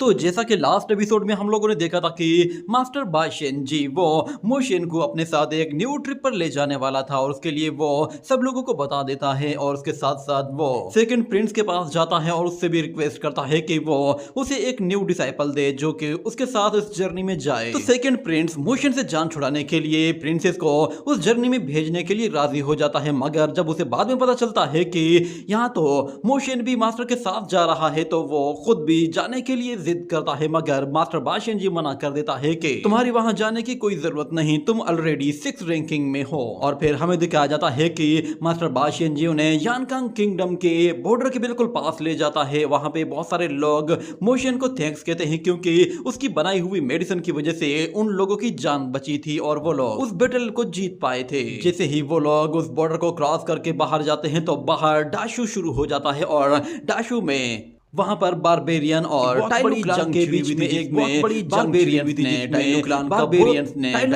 तो जैसा कि लास्ट एपिसोड में हम लोगों ने देखा था कि मास्टर बाशिन जी वो मोशन को अपने साथ एक न्यू ट्रिप पर ले जाने वाला था और उसके लिए वो सब लोगों को बता देता है और उसके साथ साथ वो सेकंड प्रिंस के पास जाता है और उससे भी रिक्वेस्ट करता है कि वो उसे एक न्यू डिसाइपल दे जो कि उसके साथ इस जर्नी में जाए। तो सेकंड प्रिंस मोशन से जान छुड़ाने के लिए प्रिंसेस को उस जर्नी में भेजने के लिए राजी हो जाता है, मगर जब उसे बाद में पता चलता है कि यहाँ तो मोशन भी मास्टर के साथ जा रहा है तो वो खुद भी जाने के लिए जिद करता है, मगर मास्टर बाशिन जी मना कर देता है कि तुम्हारी वहां जाने की कोई जरूरत नहीं, तुम ऑलरेडी 6 रैंकिंग में हो। और फिर हमें दिखाया जाता है कि मास्टर बाशिन जी उन्हें यानकांग किंगडम के बॉर्डर के बिल्कुल पास ले जाता है। वहां पे बहुत सारे लोग मोशन को थैंक्स कहते हैं क्योंकि उसकी बनाई हुई मेडिसिन की वजह से उन लोगों की जान बची थी और वो लोग उस बैटल को जीत पाए थे। जैसे ही वो लोग उस बॉर्डर को क्रॉस करके बाहर जाते हैं तो बाहर डाशू शुरू हो जाता है और डाशू में वहां पर बारबेरियन और टाइलू क्लान के बीच में एक बहुत बड़ी बारबेरियंस ने टाइलू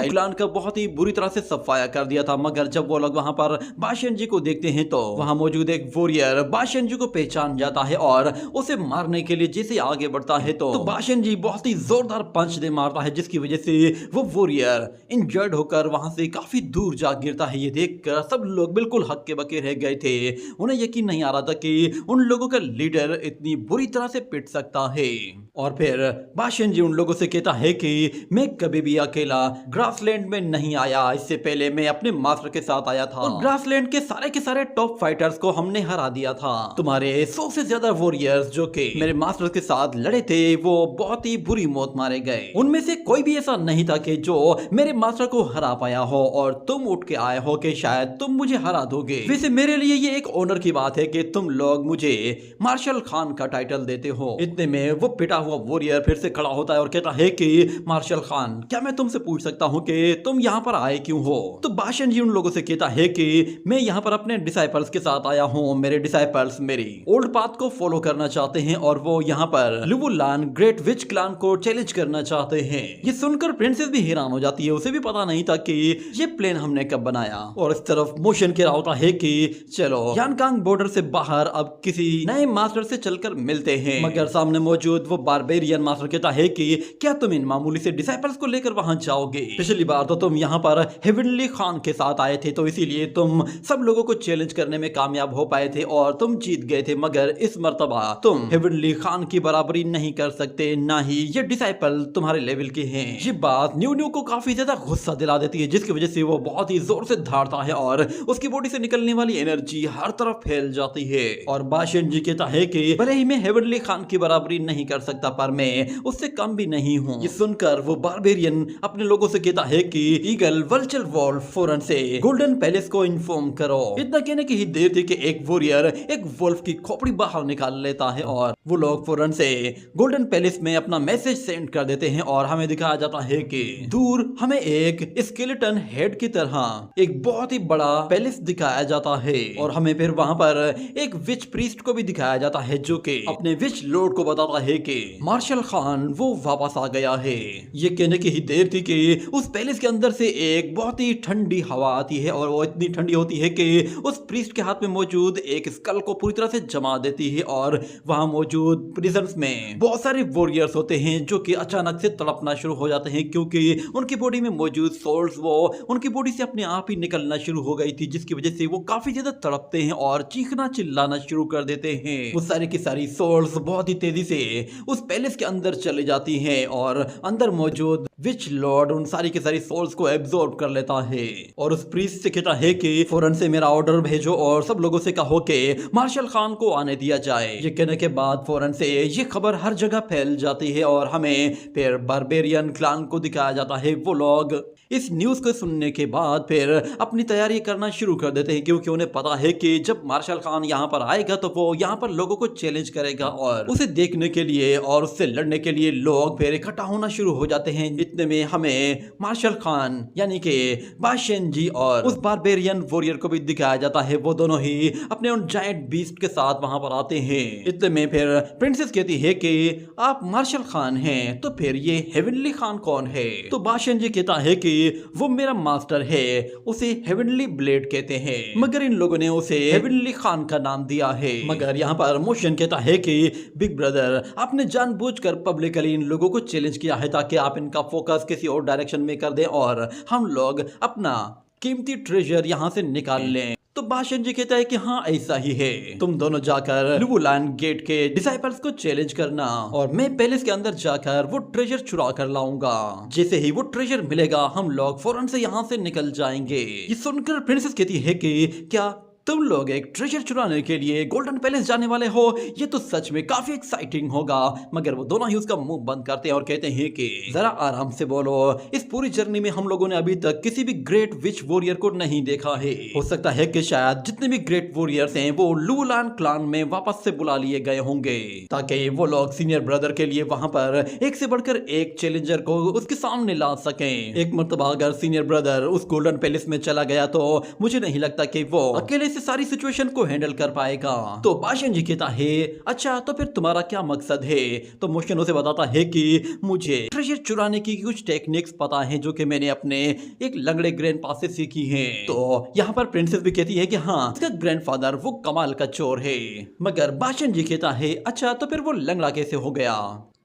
क्लान का बहुत ही बुरी तरह से सफाया कर दिया था। मगर जब वो लोग वहां पर बाशिन जी को देखते हैं तो वहां मौजूद एक वॉरियर बाशिन जी को पहचान जाता है और उसे मारने के लिए जैसे आगे बढ़ता है तो बाशिन जी बहुत ही जोरदार पंच दे मारता है जिसकी वजह से वो वॉरियर इंजर्ड होकर वहां से काफी दूर जा गिरता है। ये देखकर सब लोग बिल्कुल हक्के बक्के रह गए थे, उन्हें यकीन नहीं आ रहा था कि उन लोगों का लीडर इतनी बुरी तरह से पिट सकता है। और फिर बाशिन जी उन लोगों से कहता है कि मैं कभी भी अकेला ग्रासलैंड में नहीं आया, इससे पहले मैं अपने मास्टर के साथ आया था और ग्रासलैंड के सारे टॉप फाइटर्स को हमने हरा दिया था। तुम्हारे 100 से ज्यादा वॉरियर्स जो कि मेरे मास्टर के साथ लड़े थे वो बहुत ही बुरी मौत मारे गए, उनमें से कोई भी ऐसा नहीं था कि जो मेरे मास्टर को हरा पाया हो और तुम उठ के आए हो कि शायद तुम मुझे हरा दोगे। वैसे मेरे लिए ये एक ऑनर की बात है कि तुम लोग मुझे मार्शल खान का टाइटल देते हो। इतने में वो पिटा हुआ वॉरियर फिर से खड़ा होता है और कहता है कि मार्शल खान क्या मैं तुमसे पूछ सकता हूँ कि तुम यहाँ पर आए क्यों हो? तो बाशिन जी उन लोगों से कहता है कि मैं यहाँ पर अपने डिसाइपल्स के साथ आया हूँ, मेरे डिसाइपल्स मेरी ओल्ड पाथ को फॉलो करना चाहते हैं और वो यहाँ पर लुवुलान ग्रेट विच क्लान को चैलेंज करना चाहते हैं। ये सुनकर प्रिंसेस भी हैरान हो जाती है, उसे भी पता नहीं था कि ये प्लान हमने कब बनाया। और इस तरफ मोशन कह रहा होता है कि चलो यानकांग बॉर्डर से बाहर अब किसी नए मास्टर से चलकर मिलते हैं, मगर सामने मौजूद वो बारबेरियन मास्टर कहता है कि क्या तुम इन मामूली से डिसाइपल्स को लेकर वहां जाओगे? पिछली बार तो तुम यहाँ पर हेवनली खान के साथ आए थे तो इसीलिए तुम सब लोगों को चैलेंज करने में कामयाब हो पाए थे और तुम जीत गए थे, मगर इस मर्तबा तुम हेवनली खान की बराबरी नहीं कर सकते, ना ही ये डिसाइपल तुम्हारे लेवल के हैं। ये बात न्यू को काफी ज्यादा गुस्सा दिला देती है जिसकी वजह से वो बहुत ही जोर से धाड़ता है और उसकी बॉडी से निकलने वाली एनर्जी हर तरफ फैल जाती है। और बाशिन जी कहता है कि भले ही मैं हेवनली खान की बराबरी नहीं कर सकता पर मैं उससे कम भी नहीं हूँ। ये सुनकर वो बारबेरियन अपने लोगों से कहता है कि ईगल वल्चर वॉल्फ फौरन से गोल्डन पैलेस को इन्फॉर्म करो। इतना कहने की ही देर थी कि एक वॉरियर एक वोल्फ की खोपड़ी बाहर निकाल लेता है और वो लोग फौरन से गोल्डन पैलेस में अपना मैसेज सेंड कर देते हैं और हमें दिखाया जाता है कि दूर हमें एक स्केलेटन हेड की तरह एक बहुत ही बड़ा पैलेस दिखाया जाता है और हमें फिर वहां पर एक विच प्रीस्ट को भी दिखाया जाता है जो कि अपने विच लॉर्ड को बताता है कि मार्शल खान वो वापस आ गया है। ये कहने की ही देर थी कि उस पैलेस के अंदर से एक बहुत ही ठंडी हवा आती है और वो इतनी ठंडी होती है कि उस प्रीस्ट के हाथ में मौजूद एक स्कल को पूरी तरह से जमा देती है और वहां मौजूद प्रिजन्स में बहुत सारे वॉरियर्स होते हैं जो कि अचानक से तड़पना शुरू हो जाते हैं क्योंकि उनकी बॉडी में मौजूद सोल्स वो उनकी बॉडी से अपने आप ही निकलना शुरू हो गई थी जिसकी वजह से वो काफी ज्यादा तड़पते हैं और चीखना चिल्लाना शुरू कर देते हैं। वो सारी की सारी सोल्स बहुत ही तेजी से उस पैलेस के अंदर चले जाती हैं और अंदर मौजूद विच लॉर्ड उन सारी की सारी सोल्स को एब्जॉर्ब कर लेता है और उस प्रीस्ट से कहता है कि फौरन से मेरा ऑर्डर भेजो और सब लोगों से कहो कि मार्शल खान को आने दिया जाए। ये कहने के बाद फौरन से ये खबर हर जगह फैल जाती है और हमें फिर बारबेरियन क्लान को दिखाया जाता है। वो लोग इस न्यूज को सुनने के बाद फिर अपनी तैयारी करना शुरू कर देते हैं क्योंकि उन्हें पता है कि जब मार्शल खान यहाँ पर आएगा तो वो यहाँ पर लोगों को चैलेंज करेगा और उसे देखने के लिए और उससे लड़ने के लिए लोग फिर इकट्ठा होना शुरू हो जाते हैं। इतने में हमें मार्शल खान यानी कि बाशिन जी और उस बारबेरियन वॉरियर को भी दिखाया जाता है। वो दोनों ही अपने उन जायंट बीस्ट के साथ वहां पर आते हैं। इतने में फिर प्रिंसेस कहती है कि आप मार्शल खान हैं तो फिर ये हेवनली खान कौन है? तो बाशिन जी कहता है कि वो मेरा मास्टर है, उसे हेवनली ब्लेड कहते हैं, मगर इन लोगों ने उसे हेवनली खान का नाम दिया है। मगर यहाँ पर मोशन कहता है कि बिग ब्रदर आपने जानबूझकर पब्लिकली इन लोगों को चैलेंज किया है ताकि आप इनका फोकस किसी और डायरेक्शन में कर दें और हम लोग अपना कीमती ट्रेजर यहाँ से निकाल लें। तो बाशन जी कहता है कि हाँ ऐसा ही है, तुम दोनों जाकर लुवुलान गेट के डिसाइपल्स को चैलेंज करना और मैं पैलेस के अंदर जाकर वो ट्रेजर चुरा कर लाऊंगा। जैसे ही वो ट्रेजर मिलेगा हम लोग फौरन से यहाँ से निकल जाएंगे। ये सुनकर प्रिंसेस कहती है कि क्या तुम लोग एक ट्रेजर चुराने के लिए गोल्डन पैलेस जाने वाले हो? ये तो सच में काफी एक्साइटिंग होगा। मगर वो दोनों ही उसका मुंह बंद करते हैं और कहते हैं कि जरा आराम से बोलो, इस पूरी जर्नी में हम लोगों ने अभी तक किसी भी ग्रेट विच वॉरियर को नहीं देखा है। हो सकता है कि शायद जितने भी ग्रेट वॉरियर्स हैं वो लुवुलान क्लान में वापस से बुला लिए गए होंगे ताकि वो लोग सीनियर ब्रदर के लिए वहां पर एक से बढ़कर एक चैलेंजर को उसके सामने ला सकें। एक मर्तबा अगर सीनियर ब्रदर उस गोल्डन पैलेस में चला गया तो मुझे नहीं लगता कि वो अकेले से सारी सिचुएशन को हैंडल कर पाएगा। तो बाशन जी कहता है अच्छा तो फिर तुम्हारा क्या मकसद है? तो मोशन उसे बताता है कि मुझे ट्रेजर चुराने की कुछ टेक्निक्स पता है जो कि मैंने अपने एक लंगड़े ग्रैंडपा से सीखी हैं। तो यहाँ पर प्रिंसेस भी कहती है कि हाँ उसका ग्रैंडफादर वो कमाल का चोर है। मगर बाशन जी कहता है अच्छा तो फिर वो लंगड़ा कैसे हो गया?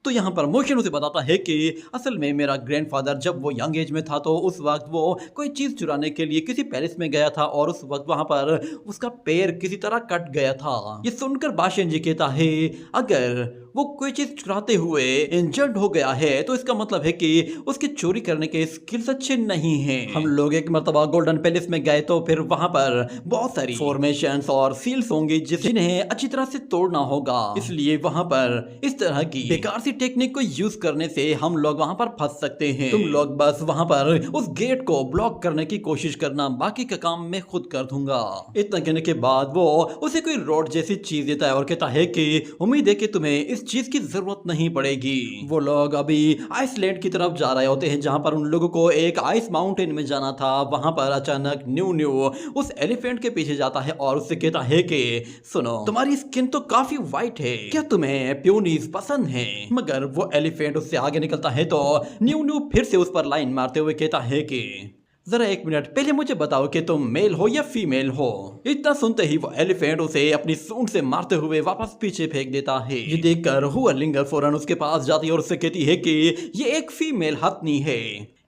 तो यहाँ पर मोशन उसे बताता है कि असल में मेरा ग्रैंडफादर जब वो यंग एज में था तो उस वक्त वो कोई चीज चुराने के लिए किसी पैलेस में गया था और उस वक्त वहां पर उसका पैर किसी तरह कट गया था। ये सुनकर बाशन जी कहता है अगर वो कोई चीज चुराते हुए इंजर्ड हो गया है तो इसका मतलब है कि उसके चोरी करने के स्किल्स अच्छे नहीं हैं। हम लोग एक मर्तबा गोल्डन पैलेस में गए तो फिर वहां पर बहुत सारी फॉर्मेशंस और सील्स होंगी जिन्हें अच्छी तरह से तोड़ना होगा, इसलिए वहां पर इस तरह की बेकार सी टेक्निक को यूज करने से हम लोग वहां पर फंस सकते हैं। तुम लोग बस वहां पर उस गेट को ब्लॉक करने की कोशिश करना, बाकी का काम मैं खुद कर दूंगा। इतना कहने के बाद वो उसे कोई रोड जैसी चीज देता है और कहता है कि उम्मीद है कि तुम्हें इस चीज की जरूरत नहीं पड़ेगी। वो लोग अभी आइसलैंड की तरफ जा रहे होते हैं जहां पर उन लोगों को एक आइस माउंटेन में जाना था। वहां पर अचानक न्यू उस एलिफेंट के पीछे जाता है और उससे कहता है कि सुनो तुम्हारी स्किन तो काफी वाइट है, क्या तुम्हें प्यूनीज पसंद है? मगर वो एलिफेंट उससे आगे निकलता है तो न्यू फिर से उस पर लाइन मारते हुए कहता है कि जरा एक मिनट पहले मुझे बताओ कि तुम मेल हो या फीमेल हो। इतना सुनते ही वो एलिफेंट उसे अपनी सूंड से मारते हुए वापस पीछे फेंक देता है। ये देखकर हुआलिंगर फौरन उसके पास जाती है और उससे कहती है कि ये एक फीमेल हथनी है।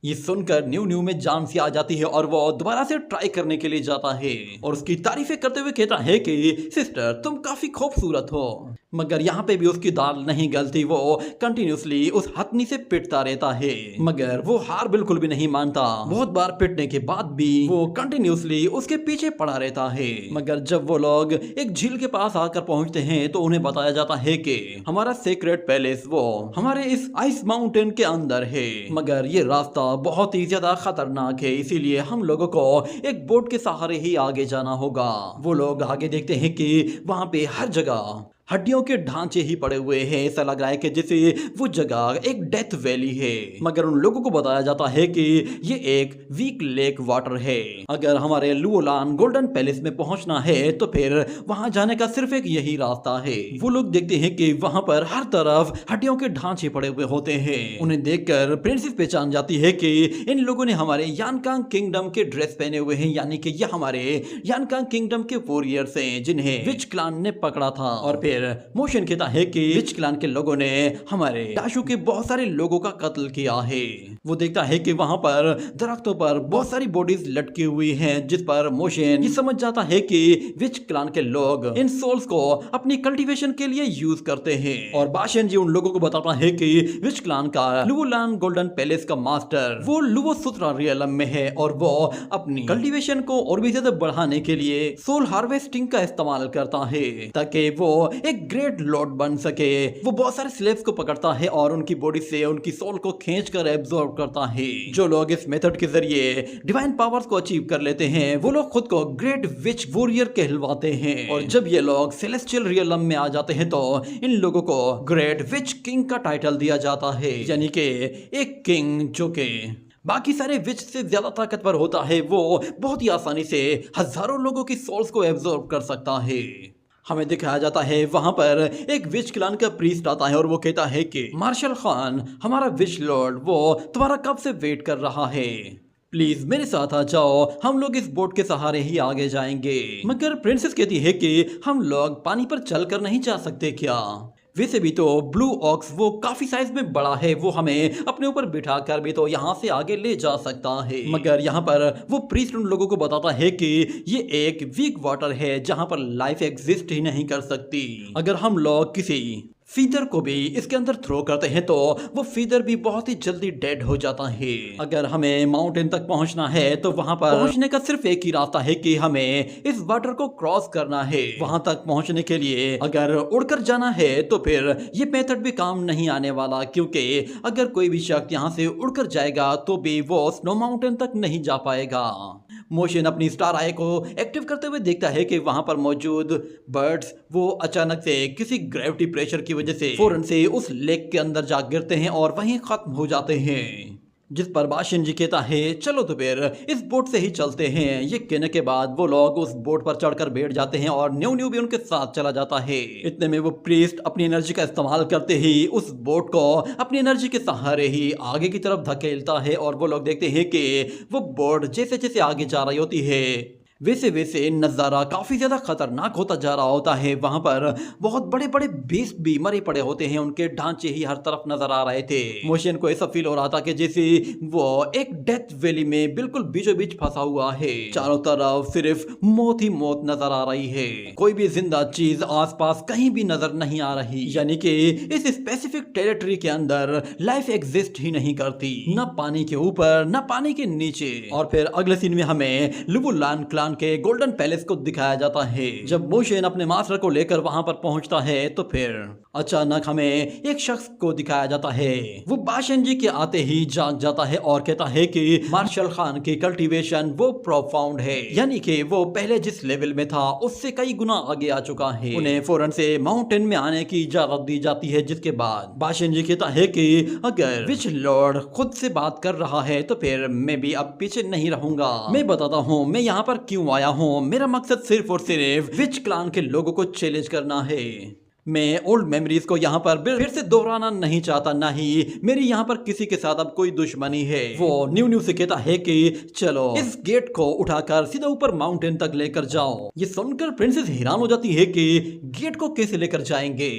ये सुनकर न्यू में जान सी आ जाती है और वो दोबारा से ट्राई करने के लिए जाता है और उसकी तारीफें करते हुए कहता है कि सिस्टर तुम काफी खूबसूरत हो। मगर यहाँ पे भी उसकी दाल नहीं गलती, वो कंटिन्यूसली उस हथनी से पिटता रहता है मगर वो हार बिल्कुल भी नहीं मानता। बहुत बार पिटने के बाद भी वो कंटिन्यूसली उसके पीछे पड़ा रहता है। मगर जब वो लोग एक झील के पास आकर पहुंचते हैं तो उन्हें बताया जाता है कि हमारा सीक्रेट पैलेस वो हमारे इस आइस माउंटेन के अंदर है, मगर ये रास्ता बहुत ही ज्यादा खतरनाक है, इसीलिए हम लोगों को एक बोट के सहारे ही आगे जाना होगा। वो लोग आगे देखते हैं कि वहां पे हर जगह हड्डियों के ढांचे ही पड़े हुए हैं। ऐसा लग रहा है कि जैसे वो जगह एक डेथ वैली है। मगर उन लोगों को बताया जाता है कि ये एक वीक लेक वाटर है। अगर हमारे लुवुलान गोल्डन पैलेस में पहुंचना है तो फिर वहां जाने का सिर्फ एक यही रास्ता है। वो लोग देखते हैं कि वहां पर हर तरफ हड्डियों के ढांचे पड़े हुए होते हैं। उन्हें देखकर प्रिंसेस पहचान जाती है कि इन लोगों ने हमारे यानकांग किंगडम के ड्रेस पहने हुए हैं, यानी कि ये हमारे यानकांग किंगडम के वॉरियर्स हैं जिन्हें विच क्लान ने पकड़ा था। और फिर मोशन कहता है कि विच क्लान के लोगों ने हमारे दाशु के बहुत सारे लोगों का कत्ल किया है। वो देखता है कि वहां पर दरख्तों पर बहुत सारी बॉडीज लटकी हुई हैं, जिस पर मोशन ये समझ जाता है कि विच क्लान के लोग इन सोल्स को अपनी कल्टीवेशन के लिए यूज करते हैं। और बाशन जी उन लोगों को बताता है कि विच क्लान का लुवुलान गोल्डन पैलेस का मास्टर वो लुवोसुत्रा रियलम में है और वो अपनी कल्टीवेशन को और भी ज्यादा बढ़ाने के लिए सोल हार्वेस्टिंग का इस्तेमाल करता है ताकि वो एक ग्रेट लॉर्ड बन सके। वो बहुत सारे स्लेव्स को पकड़ता है और उनकी बॉडी से उनकी सोल को खींचकर एब्जॉर्ब करता है। जो लोग इस मेथड के जरिए डिवाइन पावर्स को अचीव कर लेते हैं वो लोग खुद को ग्रेट विच वॉरियर कहलवाते हैं। और जब ये लोग सेलेस्टियल रियलम में आ जाते हैं तो इन लोगों को ग्रेट विच किंग का टाइटल दिया जाता है, यानी कि एक किंग जो के बाकी सारे विच से ज्यादा ताकतवर होता है। वो बहुत ही आसानी से हजारों लोगों की सोल्स को एब्जॉर्ब कर सकता है। हमें दिखाया जाता है वहां पर एक विच क्लान का प्रीस्ट आता है और वो कहता है कि मार्शल खान हमारा विच लॉर्ड वो तुम्हारा कब से वेट कर रहा है। प्लीज मेरे साथ आ जाओ, हम लोग इस बोट के सहारे ही आगे जाएंगे। मगर प्रिंसेस कहती है कि हम लोग पानी पर चलकर नहीं जा सकते क्या? वैसे भी तो ब्लू ऑक्स वो काफी साइज में बड़ा है, वो हमें अपने ऊपर बिठाकर भी तो यहाँ से आगे ले जा सकता है। मगर यहाँ पर वो प्रीस्ट उन लोगों को बताता है कि ये एक वीक वाटर है जहाँ पर लाइफ एग्जिस्ट ही नहीं कर सकती। अगर हम लोग किसी फीदर को भी इसके अंदर थ्रो करते हैं तो वो फीदर भी बहुत ही जल्दी डेड हो जाता है। अगर हमें माउंटेन तक पहुंचना है तो वहां पर पहुंचने का सिर्फ एक ही रास्ता है कि हमें इस वाटर को क्रॉस करना है। वहां तक पहुंचने के लिए अगर उड़कर जाना है तो फिर ये मेथड भी काम नहीं आने वाला, क्योंकि अगर कोई भी शख्स यहाँ से उड़कर जाएगा तो भी वो स्नो माउंटेन तक नहीं जा पाएगा। मोशन अपनी स्टार आई को एक्टिव करते हुए देखता है कि वहां पर मौजूद बर्ड्स वो अचानक से किसी ग्रेविटी प्रेशर की वजह से फौरन से उस लेक के अंदर जा गिरते हैं और वहीं खत्म हो जाते हैं। जिस पर बाशिन जी कहता है चलो तो फिर इस बोट से ही चलते हैं। ये कहने के बाद वो लोग उस बोट पर चढ़कर बैठ जाते हैं और न्यू न्यू भी उनके साथ चला जाता है। इतने में वो प्रीस्ट अपनी एनर्जी का इस्तेमाल करते ही उस बोट को अपनी एनर्जी के सहारे ही आगे की तरफ धकेलता है और वो लोग देखते हैं कि वो बोट जैसे जैसे आगे जा रही होती है वैसे वैसे नज़ारा काफ़ी ज़्यादा खतरनाक होता जा रहा होता है। वहाँ पर बहुत बड़े बड़े बीस्ट भी मरे पड़े होते हैं, उनके ढांचे ही हर तरफ नजर आ रहे थे। मोशन को ऐसा फील हो रहा था कि जैसे वो एक डेथ वैली में बिल्कुल बीचों बीच फंसा हुआ है। चारों तरफ सिर्फ मौत ही मौत नजर आ रही है, कोई भी जिंदा चीज आसपास कहीं भी नजर नहीं आ रही। यानी कि इस स्पेसिफिक टेरिटरी के अंदर लाइफ एग्जिस्ट ही नहीं करती, न पानी के ऊपर न पानी के नीचे। और फिर अगले सीन में हमें लुवुलान क्लान के गोल्डन पैलेस को दिखाया जाता है। जब मोशन अपने मास्टर को लेकर वहां पर पहुंचता है तो फिर अचानक हमें एक शख्स को दिखाया जाता है। वो बाशन जी के आते ही जाग जाता है और कहता है कि मार्शल खान की कल्टीवेशन वो प्रोफाउंड है, यानी कि वो पहले जिस लेवल में था उससे कई गुना आगे आ चुका है। उन्हें फौरन से माउंटेन में आने की इजाजत दी जाती है, जिसके बाद बाशन जी कहता है कि अगर विच लॉर्ड खुद से बात कर रहा है तो फिर मैं भी अब पीछे नहीं रहूंगा। मैं बताता हूँ मैं यहाँ पर क्यों आया हूँ। मेरा मकसद सिर्फ और सिर्फ विच क्लान के लोगों को चैलेंज करना है। मैं ओल्ड मेमोरीज को यहाँ पर फिर से दोहराना नहीं चाहता, ना ही मेरी यहाँ पर किसी के साथ अब कोई दुश्मनी है। वो न्यू न्यू से कहता है कि चलो इस गेट को उठाकर सीधा ऊपर माउंटेन तक लेकर जाओ। ये सुनकर प्रिंसेस हैरान हो जाती है कि गेट को कैसे लेकर जाएंगे।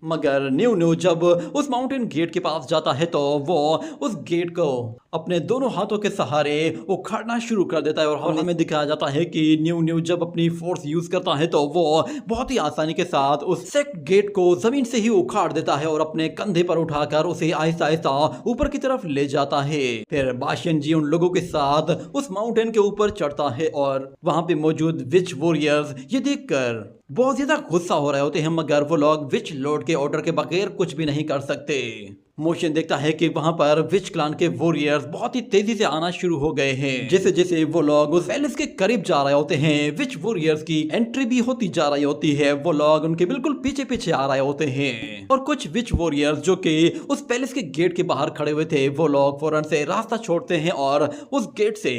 मगर न्यू न्यू जब उस माउंटेन गेट के पास जाता है तो वो उस गेट को अपने दोनों हाथों के सहारे उखाड़ना शुरू कर देता है। और हमें दिखाया जाता है कि न्यू न्यू जब अपनी फोर्स यूज करता है तो वो बहुत ही आसानी के साथ उस सेक्ट गेट को जमीन से ही उखाड़ देता है और अपने कंधे पर उठाकर उसे आहिस्ता आहिस्ता ऊपर की तरफ ले जाता है। फिर बाशियन जी उन लोगों के साथ उस माउंटेन के ऊपर चढ़ता है और वहां पे मौजूद विच वॉरियर्स ये देखकर बहुत ज्यादा गुस्सा हो रहे होते हैं, मगर वो लोग विच लॉर्ड के ऑर्डर के बगैर कुछ भी नहीं कर सकते। मोशन देखता है कि वहां पर विच क्लान के वॉरियर्स बहुत ही तेजी से आना शुरू हो गए हैं। जैसे जैसे वो लोग उस पैलेस के करीब जा रहे होते हैं, विच वॉरियर्स की एंट्री भी होती जा रही होती है। वो लोग उनके बिल्कुल पीछे पीछे आ रहे होते हैं और कुछ विच वॉरियर्स जो कि उस पैलेस के गेट के बाहर खड़े हुए थे वो लोग फौरन से रास्ता छोड़ते हैं और उस गेट से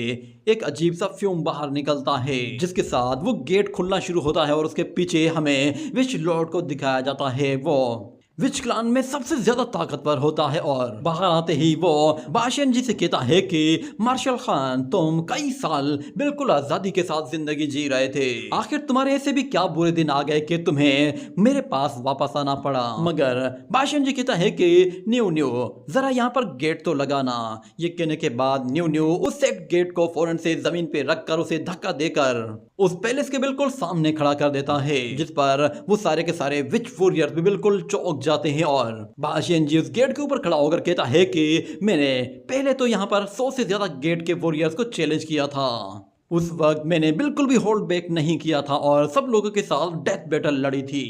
एक अजीब सा फ्यूम बाहर निकलता है, जिसके साथ वो गेट खुलना शुरू होता है और उसके पीछे हमें विच लॉर्ड को दिखाया जाता है। वो विच क्लान में सबसे ज्यादा ताकतवर होता है और बाहर आते ही वो बाशियन जी से कहता है कि मार्शल खान तुम कई साल बिल्कुल आजादी के साथ जिंदगी जी रहे थे, आखिर तुम्हारे ऐसे भी क्या बुरे दिन आ गए कि तुम्हें मेरे पास वापस आना पड़ा। मगर बाशियन जी कहता है कि न्यू न्यू जरा यहाँ पर गेट तो लगाना। ये कहने के बाद न्यू न्यू उस सेट गेट को फौरन से जमीन पे रखकर उसे धक्का देकर उस पैलेस के बिल्कुल सामने खड़ा कर देता है, जिस पर वो सारे के सारे विच वॉरियर्स भी बिल्कुल चौंक जाते हैं। और बाशियन जी उस गेट के ऊपर खड़ा होकर कहता है कि मैंने पहले तो यहाँ पर 100 से ज्यादा गेट के वॉरियर्स को चैलेंज किया था। उस वक्त मैंने बिल्कुल भी होल्ड बैक नहीं किया था और सब लोगों के साथ डेथ बैटल लड़ी थी।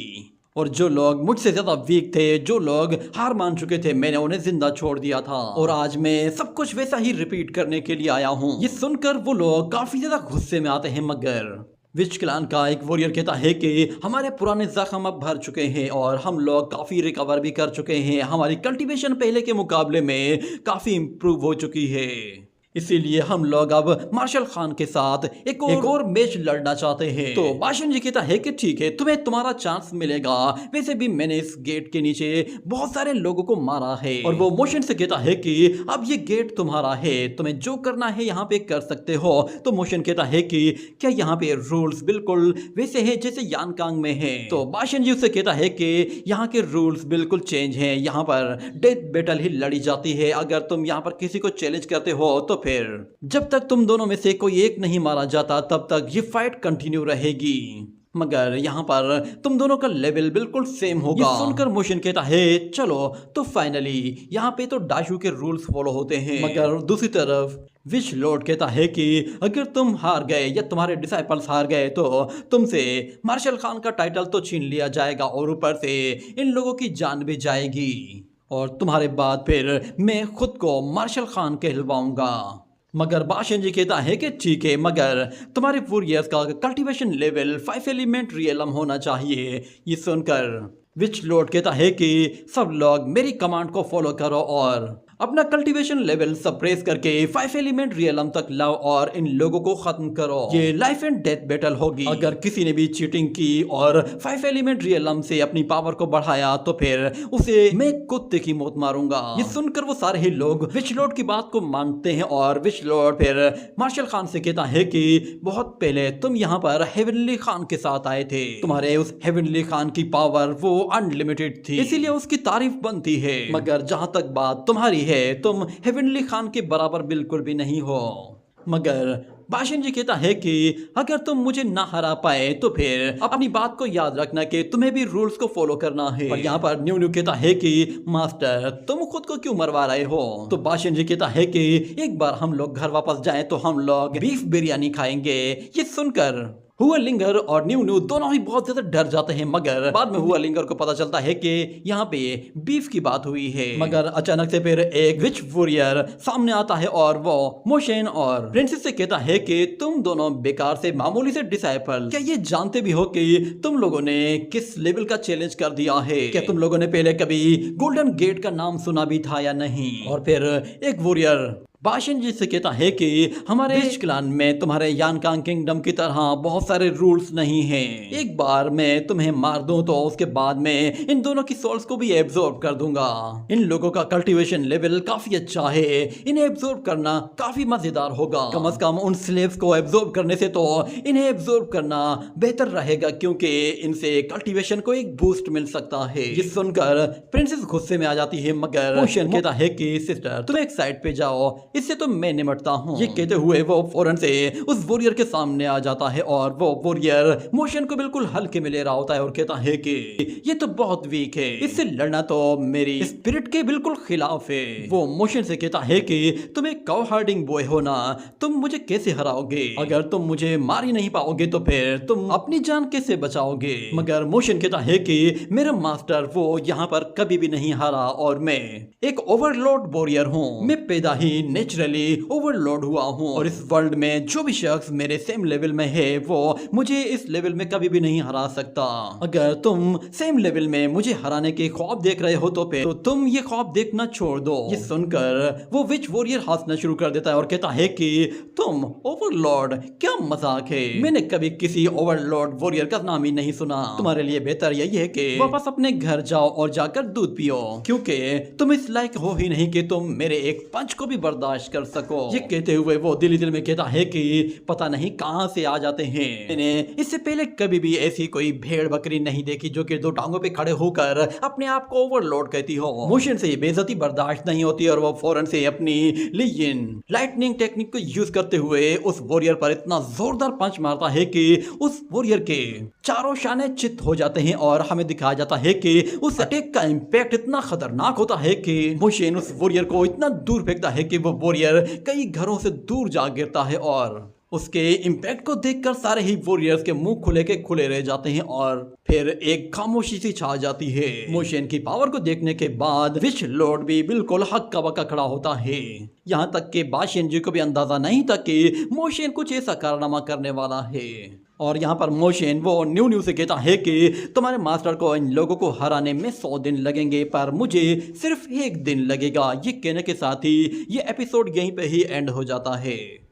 और जो लोग मुझसे ज्यादा वीक थे, जो लोग हार मान चुके थे, मैंने उन्हें जिंदा छोड़ दिया था। और आज मैं सब कुछ वैसा ही रिपीट करने के लिए आया हूँ। ये सुनकर वो लोग काफी ज्यादा गुस्से में आते हैं, मगर विच क्लान का एक वॉरियर कहता है कि हमारे पुराने जख्म अब भर चुके हैं और हम लोग काफी रिकवर भी कर चुके हैं। हमारी कल्टीवेशन पहले के मुकाबले में काफी इम्प्रूव हो चुकी है। इसीलिए हम लोग अब मार्शल खान के साथ एक और मैच लड़ना चाहते हैं। तो बाशिन जी कहता है कि ठीक है, तुम्हें तुम्हारा चांस मिलेगा। वैसे भी मैंने इस गेट के नीचे बहुत सारे लोगों को मारा है। और वो मोशन से कहता है कि अब ये गेट तुम्हारा है, तुम्हें जो करना है यहाँ पे कर सकते हो। तो मोशन कहता है कि क्या यहाँ पे रूल्स बिल्कुल वैसे है जैसे यानकांग में है? तो बाशिन जी उससे कहता है कि यहाँ के रूल्स बिल्कुल चेंज हैं। यहाँ पर डेथ बैटल ही लड़ी जाती है। अगर तुम यहाँ पर किसी को चैलेंज करते हो तो फिर जब तक तुम दोनों में से कोई एक नहीं मारा जाता तब तक ये फाइट कंटिन्यू रहेगी। मगर यहाँ पर तुम दोनों का लेवल बिल्कुल सेम होगा। ये सुनकर मोशन कहता है चलो, तो फाइनली यहाँ पे तो डाशू के रूल्स फॉलो होते हैं। मगर दूसरी तरफ विश लॉर्ड कहता है कि अगर तुम हार गए या तुम्हारे डिसाइपल्स हार गए तो तुमसे मार्शल खान का टाइटल तो छीन लिया जाएगा और ऊपर से इन लोगों की जान भी जाएगी। और तुम्हारे बाद फिर मैं खुद को मार्शल खान कहलवाऊंगा। मगर बाशिन जी कहता है कि ठीक है, मगर तुम्हारे वॉरियर्स का कल्टीवेशन लेवल 5 एलिमेंट रियलम होना चाहिए। ये सुनकर विच लॉर्ड कहता है कि सब लोग मेरी कमांड को फॉलो करो और अपना कल्टीवेशन लेवल सप्रेस करके 5 एलिमेंट रियलम तक लाओ और इन लोगों को खत्म करो। ये लाइफ एंड डेथ बैटल होगी। अगर किसी ने भी चीटिंग की और 5 एलिमेंट रियलम से अपनी पावर को बढ़ाया तो फिर उसे मैं कुत्ते की मौत मारूंगा। ये सुनकर वो सारे ही लोग विच लॉर्ड की बात को मानते हैं और विच लॉर्ड फिर मार्शल खान से कहता है कि बहुत पहले तुम यहाँ पर हेवनली खान के साथ आए थे। तुम्हारे उस हेवनली खान की पावर वो अनलिमिटेड थी, इसीलिए उसकी तारीफ बनती है। मगर जहां तक बात तुम्हारी है, तुम हेवनली खान के बराबर बिल्कुल भी नहीं हो। मगर बाशिन जी कहता है कि अगर तुम मुझे ना हरा पाए तो फिर अपनी बात को याद रखना कि तुम्हें भी रूल्स को फॉलो करना है। और यहाँ पर न्यू न्यू कहता है कि मास्टर तुम खुद को क्यों मरवा रहे हो? तो बाशिन जी कहता है कि एक बार हम लोग घर वापस जाएं तो हम लोग बीफ बिरयानी खाएंगे। ये सुनकर हुआ लिंगर और न्यू न्यू दोनों ही बहुत ज्यादा डर जाते हैं। मगर बाद में हुआ लिंगर को पता चलता है कि यहाँ पे बीफ की बात हुई है। मगर अचानक से फिर एक विच वॉरियर सामने आता है और वो मोशन और प्रिंसेस से कहता है कि तुम दोनों बेकार से मामूली से डिसाइपल, क्या ये जानते भी हो कि तुम लोगों ने किस लेवल का चैलेंज कर दिया है? क्या तुम लोगों ने पहले कभी गोल्डन गेट का नाम सुना भी था या नहीं? और फिर एक वॉरियर बाशिन जी से कहता है कि हमारे विच क्लान में तुम्हारे यानकांग किंगडम की तरह बहुत सारे रूल्स नहीं हैं। एक बार मैं तुम्हें मार दूं तो उसके बाद में इन दोनों की सोल्स को भी एब्जॉर्ब कर दूंगा। इन लोगों का कल्टीवेशन लेवल काफी अच्छा है, इन्हें एब्जॉर्ब करना काफी मजेदार होगा। कम से कम उन स्लेव्स को एब्जॉर्ब करने से तो इन्हें एब्जॉर्ब करना बेहतर रहेगा, क्योंकि इनसे कल्टीवेशन को एक बूस्ट मिल सकता है। ये सुनकर प्रिंसेस गुस्से में आ जाती है। मगर मोशन कहता है कि सिस्टर तुम एक साइड पे जाओ, इससे तो मैं निपटता हूँ। ये कहते हुए वो फौरन से उस वॉरियर के सामने आ जाता है और वो वॉरियर मोशन को बिल्कुल हल्के में ले रहा होता है और कहता है कि ये तो बहुत वीक है, इससे लड़ना तो मेरी स्पिरिट के बिल्कुल खिलाफ है। वो मोशन से कहता है कि तुम एक काउ हार्डिंग बॉय हो ना, तुम मुझे कैसे हराओगे? अगर तुम मुझे मार ही नहीं पाओगे तो फिर तुम अपनी जान कैसे बचाओगे? मगर मोशन कहता है कि मेरा मास्टर वो यहाँ पर कभी भी नहीं हारा और मैं एक ओवरलॉर्ड वॉरियर हूँ। मैं पैदा ही नेचुरली ओवरलोड हुआ हूँ और इस वर्ल्ड में जो भी शख्स मेरे सेम लेवल में है वो मुझे इस लेवल में कभी भी नहीं हरा सकता। अगर तुम सेम लेवल में मुझे हराने के ख्वाब देख रहे हो तो फिर तो तुम ये ख्वाब देखना छोड़ दो। ये सुनकर वो विच वॉरियर हंसना शुरू कर देता है और कहता है कि तुम ओवरलॉर्ड, क्या मजाक है? मैंने कभी किसी ओवरलॉर्ड वॉरियर का नाम ही नहीं सुना। तुम्हारे लिए बेहतर यही है कि वापस अपने घर जाओ और जाकर दूध पियो, क्योंकि तुम इस लायक हो ही नहीं कि तुम मेरे एक पंच को भी बर्दाश्त कर सको। ये कहते हुए वो दिल ही दिल में कहता है कि पता नहीं कहां से आ जाते हैं। मैंने इससे पहले कभी भी ऐसी कोई भेड़ बकरी नहीं देखी जो कि दो टांगों पे खड़े होकर अपने आप को ओवरलोड कहती हो। मोशन से बेइज्जती बर्दाश्त नहीं होती और वो फौरन से अपनी लीजन लाइटनिंग टेक्निक को यूज करते हुए उस वॉरियर पर इतना जोरदार पंच मारता है कि उस वॉरियर के चारों शाने चित हो जाते हैं और हमें दिखाया जाता है कि उस अटैक का इंपैक्ट इतना खतरनाक होता है कि मोशन उस वॉरियर को इतना दूर फेंकता है कि वो वॉरियर कई घरों से दूर जा गिरता है और उसके इम्पैक्ट को देखकर सारे ही वॉरियर्स के मुंह खुले के खुले रह जाते हैं और फिर एक खामोशी सी छा जाती है। मोशन की पावर को देखने के बाद विश लॉर्ड भी बिल्कुल हक्का बक्का खड़ा होता है। यहाँ तक कि बाशिन जी को भी अंदाजा नहीं था कि मोशन कुछ ऐसा कारनामा करने वाला है। और यहाँ पर मोशन वो न्यू से कहता है कि तुम्हारे मास्टर को इन लोगों को हराने में 100 दिन लगेंगे पर मुझे सिर्फ 1 दिन लगेगा। ये कहने के साथ ही ये एपिसोड यहीं पे ही एंड हो जाता है।